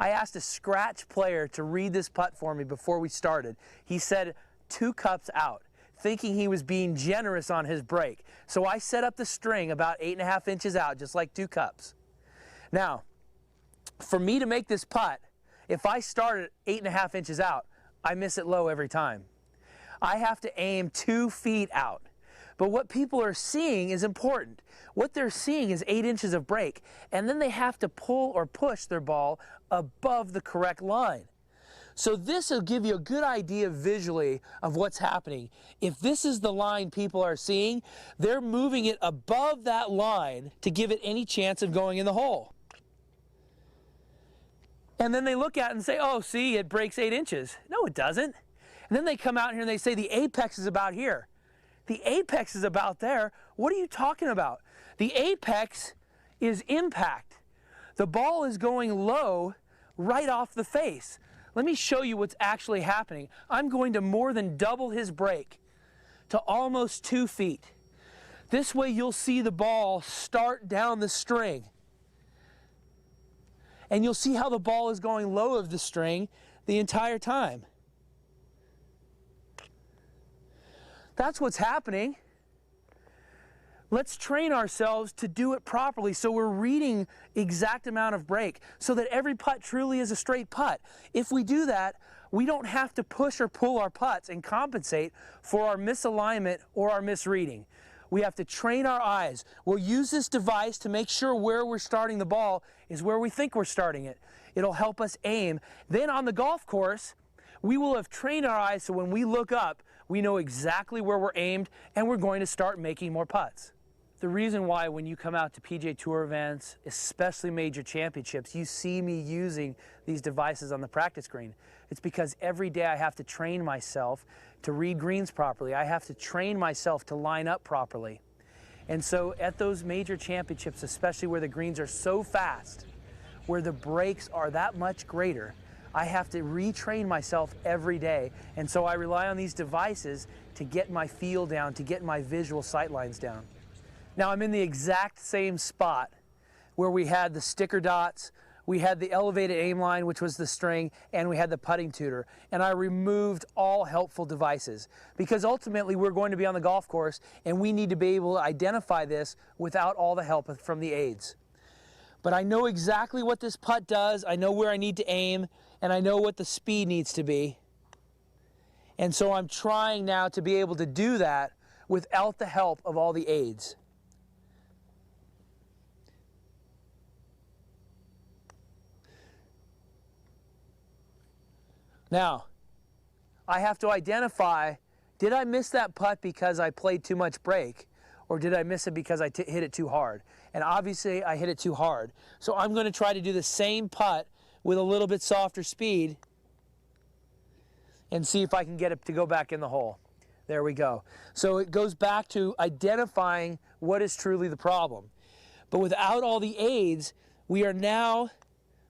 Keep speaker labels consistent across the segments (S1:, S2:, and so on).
S1: I asked a scratch player to read this putt for me before we started. He said 2 cups out, thinking he was being generous on his break. So I set up the string about 8.5 inches out, just like 2 cups. Now, for me to make this putt, if I start at 8.5 inches out, I miss it low every time. I have to aim 2 feet out. But what people are seeing is important. What they're seeing is 8 inches of break, and then they have to pull or push their ball above the correct line. So this will give you a good idea visually of what's happening. If this is the line people are seeing, they're moving it above that line to give it any chance of going in the hole. And then they look at it and say, oh, see, it breaks 8 inches. No, it doesn't. And then they come out here and they say the apex is about here. The apex is about there. What are you talking about? The apex is impact. The ball is going low right off the face. Let me show you what's actually happening. I'm going to more than double his break to almost 2 feet. This way you'll see the ball start down the string. And you'll see how the ball is going low of the string the entire time. That's what's happening. Let's train ourselves to do it properly so we're reading exact amount of break so that every putt truly is a straight putt. If we do that, we don't have to push or pull our putts and compensate for our misalignment or our misreading. We have to train our eyes. We'll use this device to make sure where we're starting the ball is where we think we're starting it. It'll help us aim. Then on the golf course, we will have trained our eyes so when we look up, we know exactly where we're aimed and we're going to start making more putts. The reason why when you come out to PGA Tour events, especially major championships, you see me using these devices on the practice green. It's because every day I have to train myself to read greens properly. I have to train myself to line up properly. And so at those major championships, especially where the greens are so fast, where the breaks are that much greater, I have to retrain myself every day. And so I rely on these devices to get my feel down, to get my visual sight lines down. Now I'm in the exact same spot where we had the sticker dots, we had the elevated aim line, which was the string, and we had the putting tutor. And I removed all helpful devices because ultimately we're going to be on the golf course and we need to be able to identify this without all the help from the aids. But I know exactly what this putt does, I know where I need to aim, and I know what the speed needs to be. And so I'm trying now to be able to do that without the help of all the aids. Now, I have to identify, did I miss that putt because I played too much break, or did I miss it because I hit it too hard? And obviously I hit it too hard. So I'm going to try to do the same putt with a little bit softer speed and see if I can get it to go back in the hole. There we go. So it goes back to identifying what is truly the problem. But without all the aids, we are now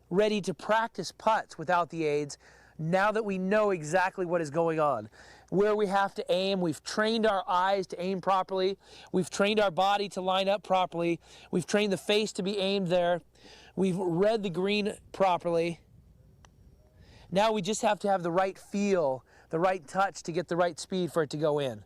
S1: ready to practice putts without the aids. Now that we know exactly what is going on, where we have to aim, we've trained our eyes to aim properly, we've trained our body to line up properly, we've trained the face to be aimed there, we've read the green properly. Now we just have to have the right feel, the right touch to get the right speed for it to go in.